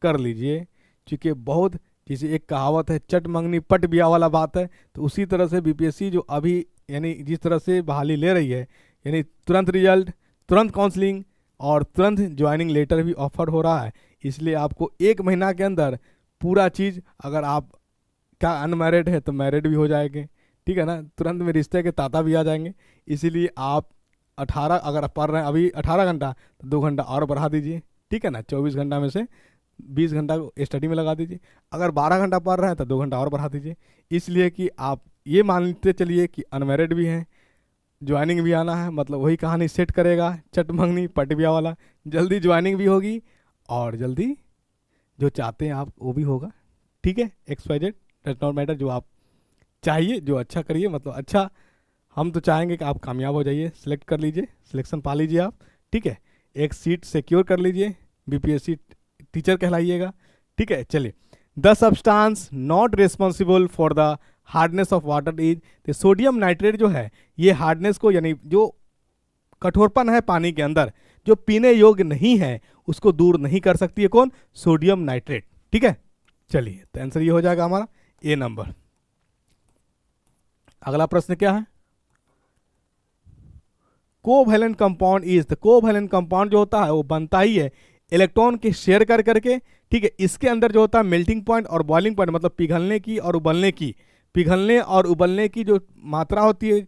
कर लीजिए। क्योंकि बहुत, जैसे एक कहावत है, चट मंगनी पट बिया वाला बात है, तो उसी तरह से बीपीएससी जो अभी यानी जिस तरह से बहाली ले रही है, यानी तुरंत रिजल्ट, तुरंत काउंसलिंग और तुरंत ज्वाइनिंग लेटर भी ऑफर हो रहा है। इसलिए आपको 1 महीना के अंदर पूरा चीज़, अगर आप क्या अनमैरिड है तो मैरिड भी हो जाएंगे, ठीक है ना, तुरंत में रिश्ते के ताता भी आ जाएंगे। इसीलिए आप 18 अगर आप पढ़ रहे हैं अभी 18 घंटा, तो 2 घंटा और बढ़ा दीजिए, ठीक है ना। 24 घंटा में से 20 घंटा को स्टडी में लगा दीजिए। अगर 12 घंटा पढ़ रहे हैं तो 2 घंटा और बढ़ा दीजिए, इसलिए कि आप ये मानते चलिए कि अनमैरिड भी हैं, ज्वाइनिंग भी आना है, मतलब वही कहानी सेट करेगा, चट मंगनी पट बिया वाला, जल्दी ज्वाइनिंग भी होगी और जल्दी जो चाहते हैं आप वो भी होगा, ठीक है। XYZ डज नॉट मैटर, जो आप चाहिए जो अच्छा करिए, मतलब अच्छा, हम तो चाहेंगे कि आप कामयाब हो जाइए, सिलेक्ट कर लीजिए, सिलेक्शन पा लीजिए आप, ठीक है, एक सीट सिक्योर कर लीजिए, बीपीएससी टीचर कहलाइएगा, ठीक है। चलिए, the substance not responsible for the hardness of water is, तो सोडियम नाइट्रेट जो है ये हार्डनेस को, यानी जो कठोरपन है पानी के अंदर, जो पीने योग्य नहीं है, उसको दूर नहीं कर सकती है कौन? सोडियम नाइट्रेट, ठीक है। चलिए, तो आंसर ये हो जाएगा हमारा ए नंबर। अगला प्रश्न क्या है? कोवैलेंट कंपाउंड इज, तो कोवैलेंट कंपाउंड जो होता है वो बनता ही है इलेक्ट्रॉन के शेयर कर करके, ठीक है। इसके अंदर जो होता है मेल्टिंग पॉइंट और बॉइलिंग पॉइंट, मतलब पिघलने की और उबलने की, पिघलने और उबलने की जो मात्रा होती है,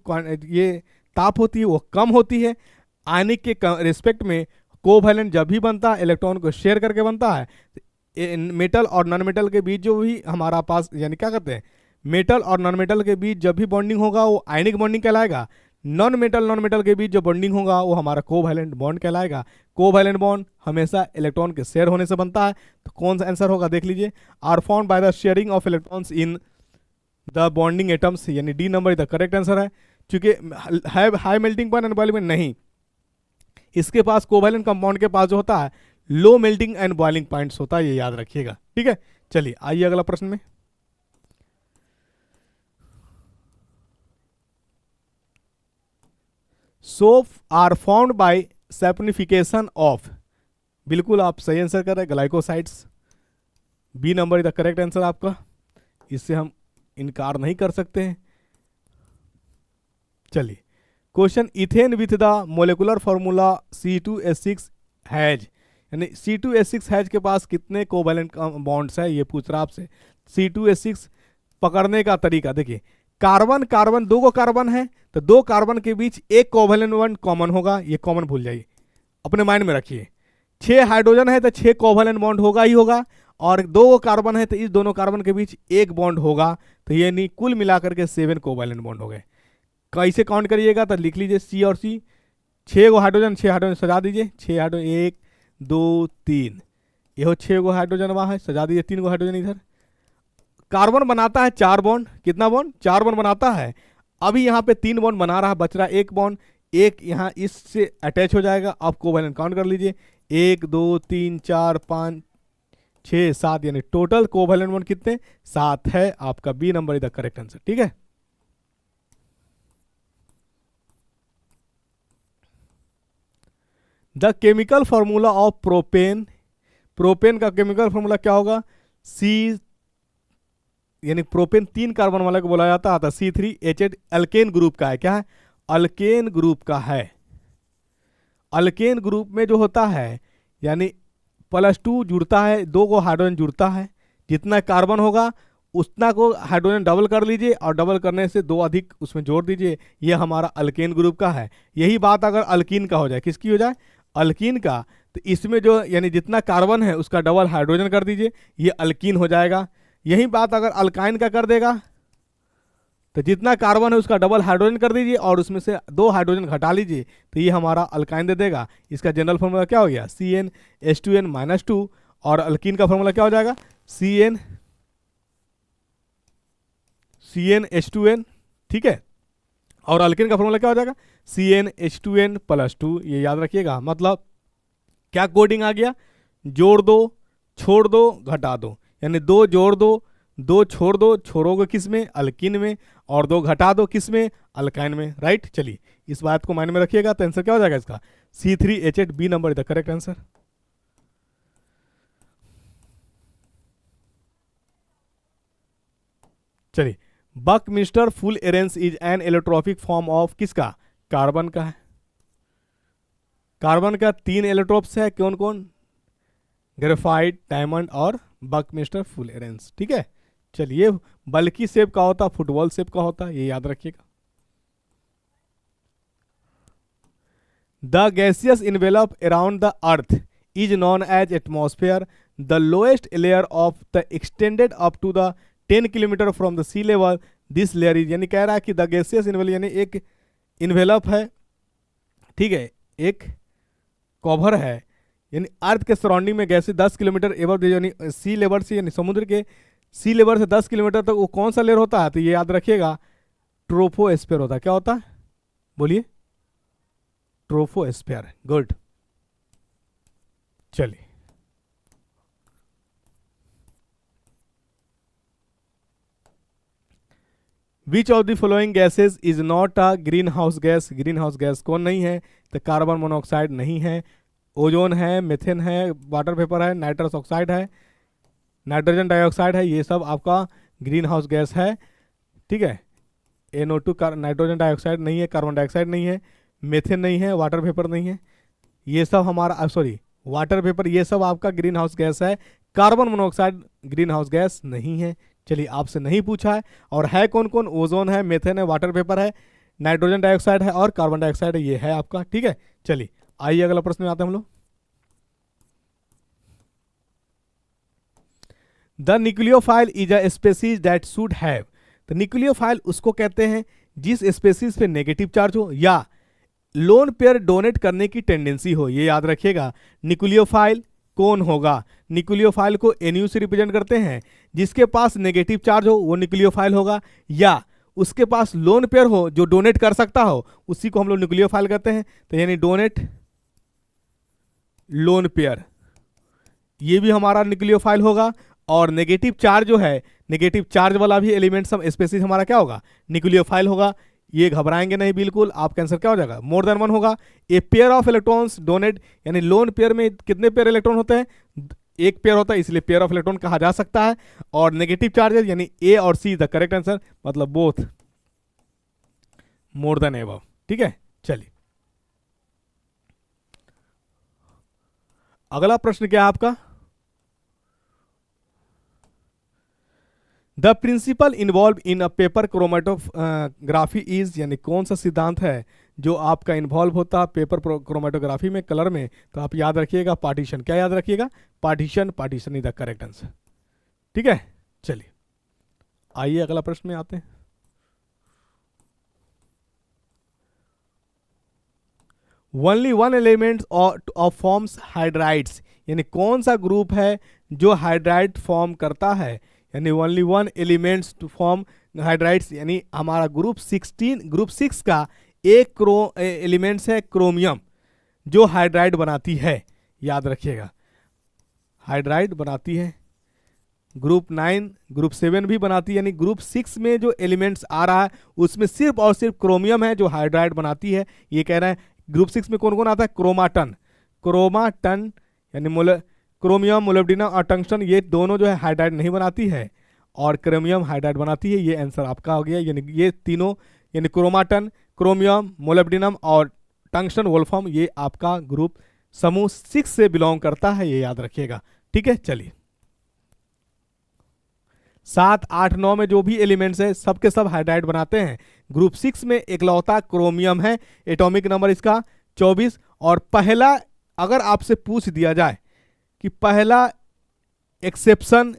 ये ताप होती है, वो कम होती है। आयनिक के रिस्पेक्ट में कोवैलेंट जब भी बनता है इलेक्ट्रॉन को शेयर करके बनता है। मेटल और नॉन मेटल के बीच जो भी हमारा पास, यानी क्या कहते हैं, मेटल और नॉन मेटल के बीच जब भी बॉन्डिंग होगा वो आयनिक बॉन्डिंग कहलाएगा। नॉन मेटल के बीच जो बॉन्डिंग होगा वो हमारा कोवैलेंट बॉन्ड कहलाएगा। कोवैलेंट बॉन्ड हमेशा इलेक्ट्रॉन के शेयर होने से बनता है। तो कौन सा आंसर होगा देख लीजिए, are found by the sharing of electrons in the bonding atoms, यानी D number the correct answer है। क्योंकि high melting point and boiling point नहीं, इसके पास कोवैलेंट कंपाउंड के पास जो होता है low melting and boiling points होता है, ये याद रखिएगा, ठीक है। चलिए आइए अगला प्रश्न में। Soap are found by saponification of, बिल्कुल आप सही आंसर कर रहे हैं, glycosides. B number is the correct answer आपका, इससे हम इनकार नहीं कर सकते हैं। चलिए question, ethane with the molecular formula C2H6 has, यानी C2H6 हैज के पास कितने कोवैलेंट बॉन्ड्स है, ये पूछ रहा आपसे। C2H6 पकड़ने का तरीका देखिए, कार्बन कार्बन, दो को कार्बन है तो दो कार्बन के बीच एक कोवैलेंट बॉन्ड कॉमन होगा, ये कॉमन भूल जाइए, अपने माइंड में रखिए। 6 हाइड्रोजन है तो 6 कोवैलेंट बॉन्ड होगा ही होगा, और 2 कार्बन है तो इस दोनों कार्बन के बीच एक बॉन्ड होगा, तो ये नहीं, कुल मिलाकर के 7 कोवैलेंट बॉन्ड हो गए। कैसे काउंट करिएगा तो लिख लीजिए C और C, 6 गो हाइड्रोजन, 6 हाइड्रोजन सजा दीजिए, 6 हाइड्रोजन, 1 2 3, यह 6 गो हाइड्रोजन वहाँ है, सजा दीजिए 3 गो हाइड्रोजन इधर। कार्बन बनाता है 4 बॉन्ड, कितना बॉन्ड, 4 बॉन्ड बनाता है। अभी यहाँ पे 3 बॉन्ड बना रहा, बच रहा 1 बॉन्ड, एक यहाँ इससे अटैच हो जाएगा। आप कोवैलेंट काउंट कर लीजिए, 1 2 3 4 5 6 7, यानी टोटल कोवैलेंट बॉन्ड कितने, 7 है। आपका B number is the correct answer, ठीक है। The chemical formula of propane, propane का केमिकल फॉर्मूला क्या होगा, C, यानी प्रोपेन 3 कार्बन वाला को बोला जाता था, C3H8 अल्केन ग्रुप का है, क्या है, अल्केन ग्रुप का है। अल्केन ग्रुप में जो होता है, यानी +2 जुड़ता है, 2 को हाइड्रोजन जुड़ता है, जितना कार्बन होगा उतना को हाइड्रोजन डबल कर लीजिए, और डबल करने से 2 अधिक उसमें जोड़ दीजिए, ये हमारा अल्केन ग्रुप का है। यही बात अगर अल्कीन का हो जाए, किसकी हो जाए, अल्कीन का, तो इसमें जो यानी जितना कार्बन है उसका डबल हाइड्रोजन कर दीजिए, ये अल्कीन हो जाएगा। यही बात अगर अल्काइन का कर देगा, तो जितना कार्बन है उसका डबल हाइड्रोजन कर दीजिए और उसमें से 2 हाइड्रोजन घटा लीजिए, तो ये हमारा अल्काइन दे देगा। इसका जनरल फॉर्मूला क्या हो गया, CnH2n-2, और अल्कीन का फॉर्मूला क्या हो जाएगा, CnH2n, ठीक है। और अल्कीन का फॉर्मूला क्या हो जाएगा, CnH2n+2, ये याद रखिएगा। मतलब क्या कोडिंग आ गया, जोड़ दो, छोड़ दो, घटा दो, यानी 2 जोड़ दो, 2 छोड़ दो, छोड़ोगे किस में, अल्कीन में, और 2 घटा दो किस में, अल्काइन में, राइट। चलिए इस बात को माइंड में रखिएगा, तो आंसर क्या हो जाएगा इसका, C3H8, B number is the correct answer. चलिए, Buckminster fullerenes is an allotropic form of किसका, कार्बन का है। कार्बन का 3 एलोट्रोप्स है, कौन कौन, ग्रेफाइट, डायमंड और बकमिस्टर फुलरेंस, ठीक है। चलिए, बल्कि शेप का होता, फुटबॉल शेप का होता, ये याद रखिएगा। The gaseous envelope around the earth is known as atmosphere, the lowest layer of the extended up to the 10 kilometre from the sea level, this layer is, यानी कह रहा है कि द गैसियस इन्वेलप यानी एक इन्वेलप है, ठीक है, एक कवर है, यानी अर्थ के सराउंडिंग में गैसें 10 किलोमीटर एबव, यानी सी लेवल से, यानी समुद्र के सी लेवल से 10 किलोमीटर तक वो कौन सा लेयर होता है, तो ये याद रखिएगा, ट्रोपोस्फीयर होता है। क्या होता है, बोलिए, ट्रोपोस्फीयर, गुड। चलिए, which of the following gases is not a green house gas, green house gas कौन नहीं है, तो कार्बन मोनोऑक्साइड नहीं है, ओजोन है, मीथेन है, वाटर वेपर है, नाइट्रस ऑक्साइड है, नाइट्रोजन डाइऑक्साइड है, ये सब आपका ग्रीन हाउस गैस है, ठीक है। NO2 नाइट्रोजन डाइऑक्साइड नहीं है, कार्बन डाइऑक्साइड नहीं है, मेथेन नहीं है, वाटर वेपर नहीं है, ये सब हमारा सॉरी वाटर वेपर, ये सब आपका ग्रीन हाउस गैस है। Carbon monoxide green house gas नहीं है। चलिए, आपसे नहीं पूछा है। और है कौन कौन? ओजोन है, मेथेन है, वाटर वेपर है, नाइट्रोजन डाइऑक्साइड है और कार्बन डाइऑक्साइड है, ये है आपका। ठीक है, चलिए आइए अगला प्रश्न में आते हैं हम लोग। The nucleophile is a species that should have. तो न्यूक्लियोफाइल उसको कहते हैं जिस स्पेसीज पे नेगेटिव चार्ज हो या लोन पेयर डोनेट करने की टेंडेंसी हो। ये याद रखिएगा, न्यूक्लियोफाइल कौन होगा? न्यूक्लियोफाइल को NU से रिप्रेजेंट करते हैं। जिसके पास नेगेटिव चार्ज हो वो न्यूक्लियोफाइल होगा, या उसके पास लोन पेयर हो जो डोनेट कर सकता हो, उसी को हम लोग न्यूक्लियोफाइल कहते हैं। तो यानी डोनेट लोन पेयर, ये भी हमारा न्यूक्लियोफाइल होगा। और नेगेटिव चार्ज जो है, नेगेटिव चार्ज वाला भी एलिमेंट सब स्पेसीज हमारा क्या होगा? न्यूक्लियोफाइल होगा। ये घबराएंगे नहीं बिल्कुल, आपका आंसर क्या हो जाएगा? मोर देन वन होगा। A pair of electrons donate, यानी लोन पेयर में कितने पेयर इलेक्ट्रॉन होते हैं? एक पेयर होता है, इसलिए पेयर ऑफ इलेक्ट्रॉन कहा जा सकता है। और नेगेटिव चार्जेस यानी ए और सी द करेक्ट आंसर, मतलब बोथ मोर देन एबव। ठीक है, चलिए अगला प्रश्न क्या है आपका? The principle involve in a paper chromatography is, यानी कौन सा सिद्धांत है जो आपका इन्वॉल्व होता है पेपर क्रोमेटोग्राफी में, कलर में? तो आप याद रखिएगा पार्टीशन। क्या याद रखिएगा? Partition. Partition is the correct answer. ठीक है, चलिए आइए अगला प्रश्न में आते हैं। Only one element of forms hydrides, यानी कौन सा ग्रुप है जो हाइड्राइड फॉर्म करता है? यानी only one elements to form hydrides, यानी हमारा ग्रुप 6 का एक एलिमेंट्स है क्रोमियम, जो हाइड्राइड बनाती है। याद रखिएगा, हाइड्राइड बनाती है। ग्रुप 9, ग्रुप 7 भी बनाती है। यानी ग्रुप 6 में जो एलिमेंट्स आ रहा है उसमें सिर्फ और सिर्फ क्रोमियम है जो हाइड्राइड बनाती है। ये कह रहे हैं ग्रुप 6 में कौन कौन आता है? क्रोमाटन, क्रोमाटन यानी क्रोमियम, मोलिब्डेनम और टंगस्टन, ये दोनों जो है हाइड्राइड नहीं बनाती है, और क्रोमियम हाइड्राइड बनाती है। ये आंसर आपका हो गया। यानी ये तीनों, यानी क्रोमाटन, क्रोमियम, मोलिब्डेनम और टंगस्टन वोल्फ्राम, ये आपका ग्रुप समूह 6 से बिलोंग करता है। ये याद रखिएगा। ठीक है, चलिए 7, 8, 9 में जो भी एलिमेंट्स है सबके सब हाइड्राइड बनाते हैं। ग्रुप 6 में एकलौता क्रोमियम है, एटॉमिक नंबर इसका 24। और पहला, अगर आपसे पूछ दिया जाए कि पहला एक्सेप्शन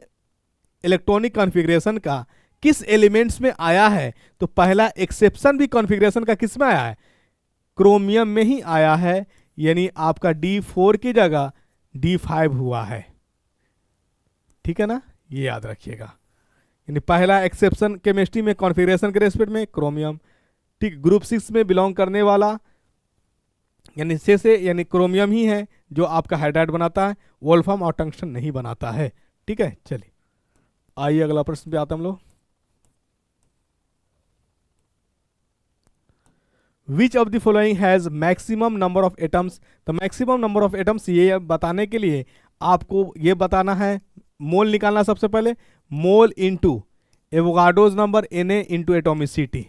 इलेक्ट्रॉनिक कॉन्फ़िगरेशन का किस एलिमेंट्स में आया है, तो पहला एक्सेप्शन भी कॉन्फ़िगरेशन का किस में आया है? क्रोमियम में ही आया है। यानी आपका D4 की जगह D5 हुआ है। ठीक है ना, ये याद रखिएगा। यानी पहला एक्सेप्शन केमिस्ट्री में कॉन्फ़िगरेशन के रेस्पेक्ट में क्रोमियम। ठीक, ग्रुप 6 में बिलोंग करने वाला यानी से यानी क्रोमियम ही है जो आपका हाइड्राइड बनाता है, वोल्फ्राम और टंगस्टन नहीं बनाता है। ठीक है, चलिए आइए अगला प्रश्न पे आते हम लोग। Which of the following has maximum number of atoms? तो मैक्सिमम नंबर ऑफ एटम्स ये बताने के लिए आपको ये बताना है, मोल निकालना सबसे पहले। Mole into Avogadro's number Na into atomicity.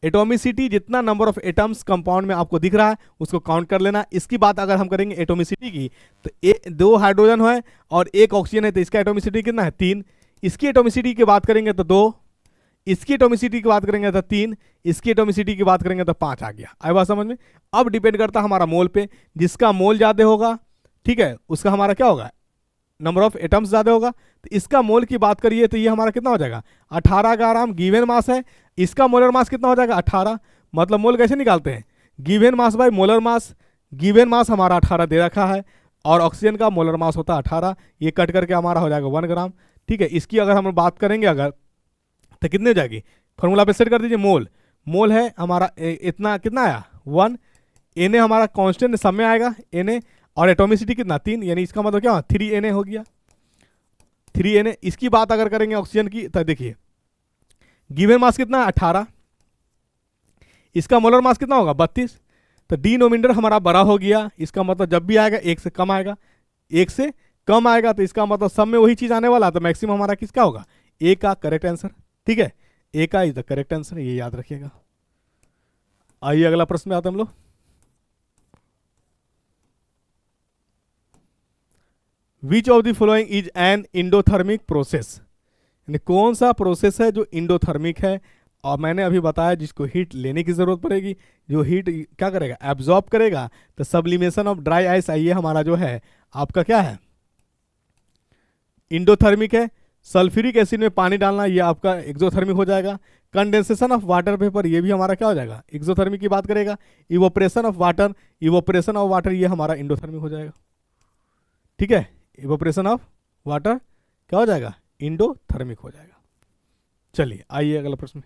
Atomicity जितना नंबर ऑफ एटम्स कंपाउंड में आपको दिख रहा है उसको काउंट कर लेना। इसकी बात अगर हम करेंगे एटोमिसिटी की, तो 2 हाइड्रोजन है और 1 ऑक्सीजन है, तो इसका एटोमिसिटी कितना है? 3। इसकी एटोमिसिटी की बात करेंगे तो 2, इसकी एटोमिसिटी की बात करेंगे तो 3, इसकी एटोमिसिटी की बात करेंगे तो 5 आ गया। आई बात समझ में? अब डिपेंड करता है हमारा मोल पे, जिसका मोल ज्यादा होगा, ठीक है, उसका हमारा क्या होगा? नंबर ऑफ एटम्स ज्यादा होगा। तो इसका मोल की बात करिए तो ये हमारा कितना हो जाएगा? 18 ग्राम गिवन मास है। इसका मोलर मास कितना हो जाएगा? 18। मतलब मोल कैसे निकालते हैं? Given mass by molar mass. Given mass हमारा 18 दे रखा है और ऑक्सीजन का मोलर मास होता है 18। ये कट करके हमारा हो जाएगा 1 ग्राम। ठीक है, इसकी अगर हम बात करेंगे अगर, तो कितनी हो जाएगी? फॉर्मूला पे सेट कर दीजिए। मोल है हमारा इतना, कितना आया? 1। Na हमारा कांस्टेंट सब में आएगा Na, और एटोमिसिटी कितना? 3। यानी इसका मतलब क्या? 3Na हो गया। 3Na। इसकी बात अगर करेंगे ऑक्सीजन की, तो देखिए गिवन मास कितना? 18। इसका मोलर मास कितना होगा? 32। तो डिनोमिनेटर हमारा बड़ा हो गया। इसका मतलब जब भी आएगा 1 से कम आएगा, 1 से कम आएगा, तो इसका मतलब सब में वही चीज आने वाला। तो मैक्सिमम हमारा किसका होगा? ए का करेक्ट आंसर। ठीक है, ए का इज द करेक्ट आंसर, ये याद रखिएगा। आइए अगला प्रश्न में आते हैं हम लोग। Which of the following is an endothermic process, यानी कौन सा प्रोसेस है जो इंडोथर्मिक है। और मैंने अभी बताया जिसको हीट लेने की जरूरत पड़ेगी, जो हीट क्या करेगा, एब्जॉर्ब करेगा। तो सब्लिमेशन ऑफ ड्राई आइस, आइए हमारा जो है आपका क्या है, इंडोथर्मिक है। सल्फ्यूरिक एसिड में पानी डालना, ये आपका एक्सोथर्मिक हो जाएगा। कंडेंसेशन ऑफ वाटर वेपर, ये भी हमारा क्या हो जाएगा, एक्सोथर्मिक की बात करेगा। Evaporation of water, evaporation of water ये हमारा इंडोथर्मिक हो जाएगा। ठीक है, इवोपरेशन ऑफ वाटर क्या हो जाएगा, इंडोथर्मिक हो जाएगा। चलिए आइए अगला प्रश्न।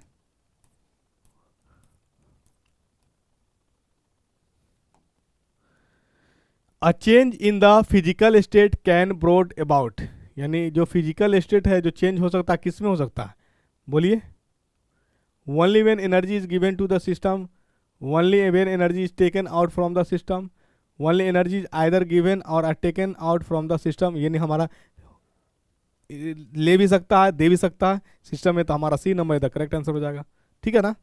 A change in the physical state can brought about, यानी जो फिजिकल स्टेट है जो चेंज हो सकता है, किस में हो सकता है, बोलिए। Only when energy is given to the system, only when energy is taken out from the system, only energy is either given or are taken out from the system, यानी हमारा ले भी सकता है दे भी सकता है सिस्टम में। तो हमारा C number the correct answer हो जाएगा। ठीक है ना।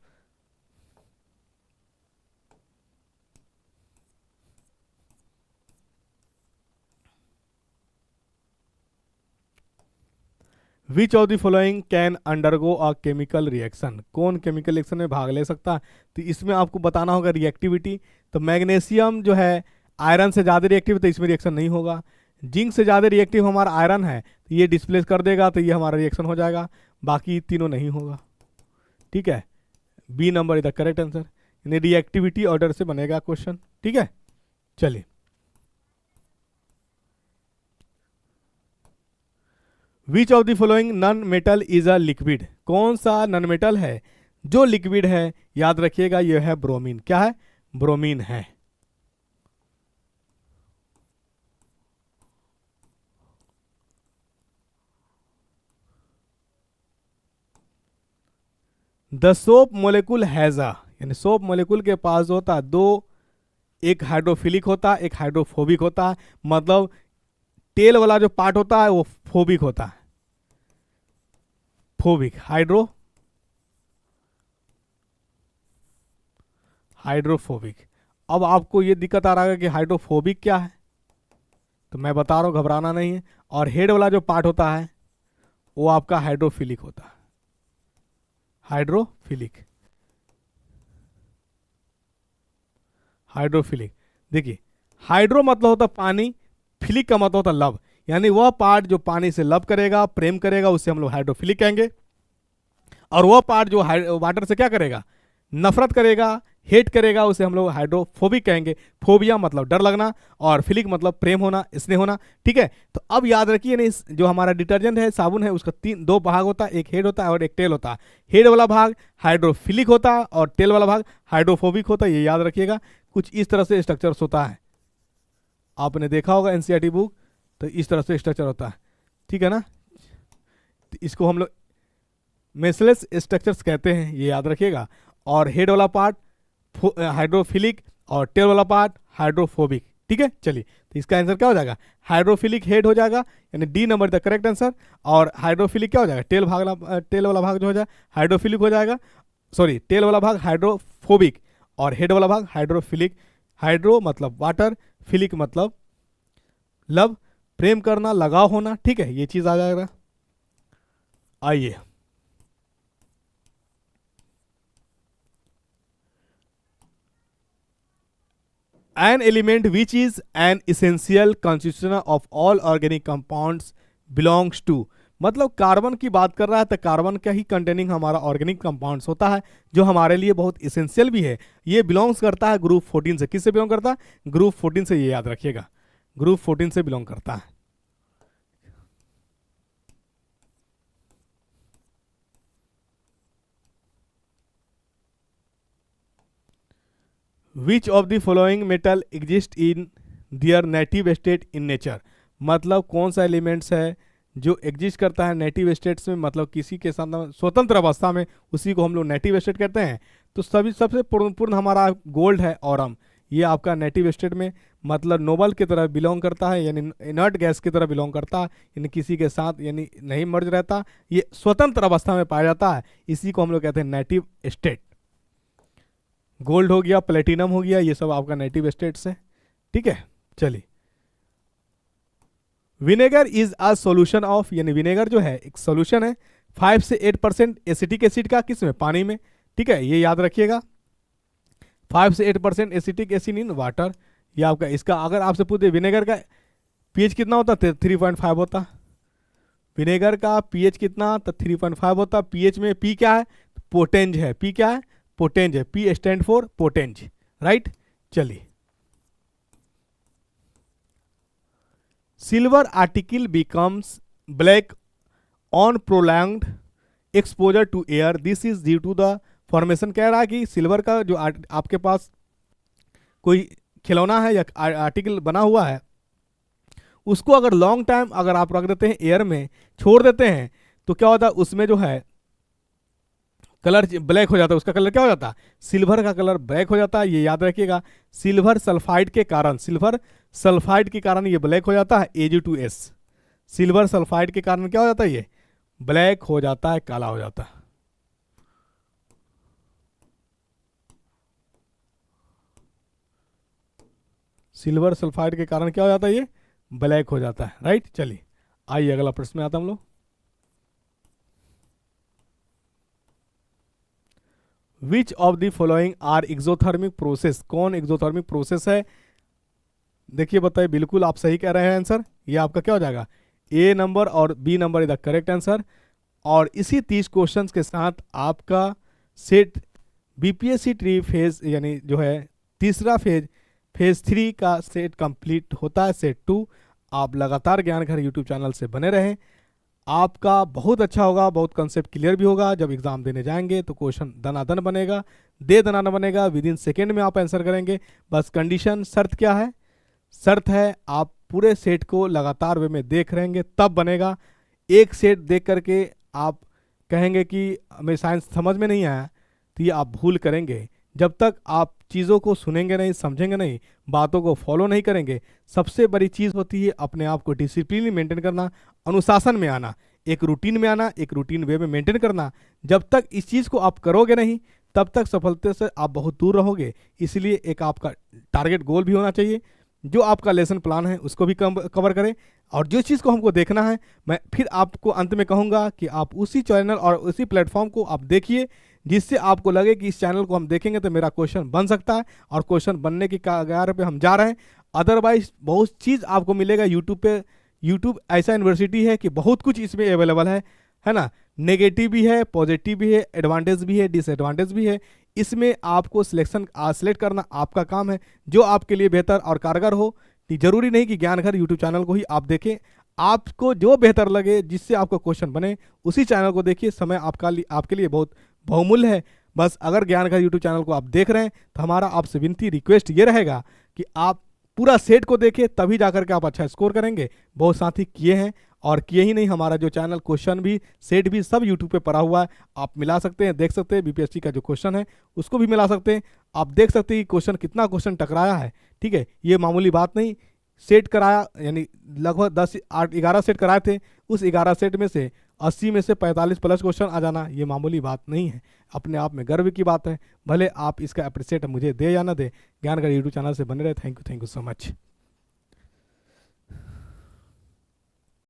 Which of the following can undergo a chemical reaction, कौन केमिकल रिएक्शन में भाग ले सकता है। तो इसमें आपको बताना होगा रिएक्टिविटी। तो मैग्नीशियम जो है आयरन से ज़्यादा रिएक्टिव, तो इसमें रिएक्शन नहीं होगा। जिंक से ज़्यादा रिएक्टिव हमारा आयरन है, तो ये डिस्प्लेस कर देगा, तो ये हमारा रिएक्शन हो जाएगा। बाकी तीनों नहीं होगा। ठीक है, B number is the correct answer, यानी रिएक्टिविटी ऑर्डर से बनेगा क्वेश्चन। ठीक है, चलिए। Which of the following non metal is a liquid, कौन सा नॉन मेटल है जो लिक्विड है। याद रखिएगा यह है ब्रोमीन। क्या है, ब्रोमीन है। द सोप मोलिकुल हैजा, यानी सोप मोलिकुल के पास जो होता है दो, एक हाइड्रोफिलिक होता है, एक हाइड्रोफोबिक होता है। मतलब टेल वाला जो पार्ट होता है वो फोबिक होता है, फोबिक, हाइड्रोफोबिक। अब आपको ये दिक्कत आ रहा है कि हाइड्रोफोबिक क्या है, तो मैं बता रहा हूं, घबराना नहीं है। और हेड वाला जो पार्ट होता है वो आपका हाइड्रोफिलिक होता है, हाइड्रोफिलिक, हाइड्रोफिलिक। देखिए, हाइड्रो मतलब होता पानी, फिलिक का मतलब होता लव, यानी वह पार्ट जो पानी से लव करेगा, प्रेम करेगा, उसे हम लोग हाइड्रोफिलिक कहेंगे। और वह पार्ट जो वाटर से क्या करेगा, नफरत करेगा, हेट करेगा, उसे हम लोग हाइड्रोफोबिक कहेंगे। फोबिया मतलब डर लगना, और फिलिक मतलब प्रेम होना, स्नेह होना। ठीक है, तो अब याद रखिए ना, इस जो हमारा डिटर्जेंट है, साबुन है, उसका दो भाग होता है, एक हेड होता है और एक टेल होता है। हेड वाला भाग हाइड्रोफिलिक होता है और टेल वाला भाग हाइड्रोफोबिक होता है, ये याद रखिएगा। कुछ इस तरह से स्ट्रक्चर्स होता है, आपने देखा होगा एनसीईआरटी बुक, तो इस तरह से स्ट्रक्चर होता है। ठीक है ना, तो इसको हम लोग मेसलेस स्ट्रक्चर्स कहते हैं, ये याद रखिएगा। और हेड वाला पार्ट हाइड्रोफिलिक और टेल वाला पार्ट हाइड्रोफोबिक। ठीक है, चलिए, तो इसका आंसर क्या हो जाएगा, हाइड्रोफिलिक हेड हो जाएगा, यानी D number the correct answer. और हाइड्रोफिलिक क्या हो जाएगा, टेल वाला भाग जो हो जाए हाइड्रोफिलिक हो जाएगा, सॉरी, टेल वाला भाग हाइड्रोफोबिक और हेड वाला भाग हाइड्रोफिलिक। हाइड्रो मतलब वाटर, फिलिक मतलब लव, प्रेम करना, लगाव होना। ठीक है, ये चीज आ जाएगा। आइए, an element which is an essential constituent of all organic compounds belongs to, मतलब कार्बन की बात कर रहा है, तो कार्बन का ही कंटेनिंग हमारा ऑर्गेनिक कंपाउंड्स होता है, जो हमारे लिए बहुत इसेंशियल भी है। ये बिलोंग्स करता है ग्रुप 14 से। किससे बिलोंग करता है, ग्रुप 14 से, ये याद रखिएगा, ग्रुप 14 से बिलोंग करता है। Which of the following metal exist in their native state in nature, मतलब कौन सा एलिमेंट्स है जो एग्जिस्ट करता है नेटिव स्टेट्स में, मतलब किसी के साथ स्वतंत्र अवस्था में, उसी को हम लोग नेटिव स्टेट कहते हैं। तो सबसे पूर्ण हमारा गोल्ड है, ऑरम, ये आपका नेटिव स्टेट में, मतलब नोबल की तरह बिलोंग करता है, यानी इनर्ट गैस की तरह बिलोंग करता है, यानी किसी के साथ यानी नहीं मर्ज रहता, ये स्वतंत्र अवस्था में पाया जाता है, इसी को हम लोग कहते हैं नेटिव स्टेट। गोल्ड हो गया, प्लेटिनम हो गया, ये सब आपका नेटिव स्टेट्स है। ठीक है, चलिए। Vinegar is a solution of, यानी विनेगर जो है एक सॉल्यूशन है 5 से 8% एसिटिक एसिड का, किस में, पानी में। ठीक है, ये याद रखिएगा, 5 से 8% एसिटिक एसिड इन वाटर। ये आपका इसका अगर आपसे पूछे विनेगर का पीएच कितना होता, 3.5 होता। विनेगर का पीएच कितना, तो 3.5 होता। पीएच में पी क्या है, पोटेंज है। पी क्या है, पोटेंज है। P stand for potenz, right. चलिए, silver article becomes black on prolonged exposure to air, this is due to the formation. कह रहा है कि सिल्वर का जो आपके पास कोई खिलौना है या आर्टिकल बना हुआ है, उसको अगर लॉन्ग टाइम अगर आप रख देते हैं, एयर में छोड़ देते हैं, तो क्या होता है, उसमें जो है कलर ब्लैक हो जाता है। उसका कलर क्या हो जाता है, सिल्वर का कलर ब्लैक हो जाता है। ये याद रखिएगा, सिल्वर सल्फाइड के कारण, सिल्वर सल्फाइड के कारण ये ब्लैक हो जाता है, Ag2S। सिल्वर सल्फाइड के कारण क्या हो जाता है, ये ब्लैक हो जाता है, काला हो जाता है। सिल्वर सल्फाइड के कारण क्या हो जाता है, ये ब्लैक हो जाता है, राइट। चलिए, आइए अगला प्रश्न में आता हम लोग। Which of the following are exothermic process, कौन एक्सोथर्मिक प्रोसेस है। देखिए बताइए, बिल्कुल आप सही कह रहे हैं आंसर। ये आपका क्या हो जाएगा, ए नंबर और B number is the correct answer. और इसी 30 क्वेश्चंस के साथ आपका सेट बीपीएससी ट्री फेज, यानी जो है तीसरा फेज 3 का सेट कंप्लीट होता है, सेट 2। आप लगातार ज्ञान घर यूट्यूब चैनल से बने रहें, आपका बहुत अच्छा होगा, बहुत कंसेप्ट क्लियर भी होगा। जब एग्जाम देने जाएंगे तो क्वेश्चन दनादन बनेगा, दे दनादन बनेगा, विद इन सेकेंड में आप आंसर करेंगे। बस कंडीशन, शर्त क्या है, शर्त है आप पूरे सेट को लगातार वे में देख रहेंगे, तब बनेगा। एक सेट देख करके आप कहेंगे कि हमें साइंस समझ में नहीं आया, तो ये आप भूल करेंगे। जब तक आप चीज़ों को सुनेंगे नहीं, समझेंगे नहीं, बातों को फॉलो नहीं करेंगे। सबसे बड़ी चीज़ होती है अपने आप को डिसिप्लिन मेंटेन करना, अनुशासन में आना, एक रूटीन में आना, एक रूटीन वे में मेंटेन करना। जब तक इस चीज़ को आप करोगे नहीं, तब तक सफलता से आप बहुत दूर रहोगे। इसलिए एक आपका टारगेट गोल भी होना चाहिए, जो आपका लेसन प्लान है उसको भी कवर करें। और जो चीज़ को हमको देखना है, मैं फिर आपको अंत में कहूँगा कि आप उसी चैनल और उसी प्लेटफॉर्म को आप देखिए, जिससे आपको लगे कि इस चैनल को हम देखेंगे तो मेरा क्वेश्चन बन सकता है, और क्वेश्चन बनने की कगार पे हम जा रहे हैं। अदरवाइज बहुत चीज़ आपको मिलेगा यूट्यूब पे। यूट्यूब ऐसा यूनिवर्सिटी है कि बहुत कुछ इसमें अवेलेबल है ना। नेगेटिव भी है, पॉजिटिव भी है, एडवांटेज भी है, डिसएडवांटेज भी है। इसमें आपको सेलेक्ट करना आपका काम है, जो आपके लिए बेहतर और कारगर हो। जरूरी नहीं कि ज्ञान घर यूट्यूब चैनल को ही आप देखें, आपको जो बेहतर लगे, जिससे आपको क्वेश्चन बने, उसी चैनल को देखिए। समय आपके लिए बहुत बहुमूल्य है। बस अगर ज्ञान घर यूट्यूब चैनल को आप देख रहे हैं, तो हमारा आपसे विनती रिक्वेस्ट ये रहेगा कि आप पूरा सेट को देखें, तभी जाकर के आप अच्छा स्कोर करेंगे। बहुत साथी किए हैं, और किए ही नहीं, हमारा जो चैनल क्वेश्चन भी, सेट भी सब यूट्यूब पे पड़ा हुआ है, आप मिला सकते हैं, देख सकते हैं। बीपीएससी का जो क्वेश्चन है उसको भी मिला सकते हैं, आप देख सकते हैं कि क्वेश्चन कितना क्वेश्चन टकराया है। ठीक है, ये मामूली बात नहीं। सेट कराया, यानी लगभग 11 सेट कराए थे, उस 11 सेट में से 80 में से 45 प्लस क्वेश्चन आ जाना, ये मामूली बात नहीं है, अपने आप में गर्व की बात है। भले आप इसका अप्रिशिएट मुझे दे या ना दे, ज्ञान घर यूट्यूब चैनल से बने रहे। Thank you so much.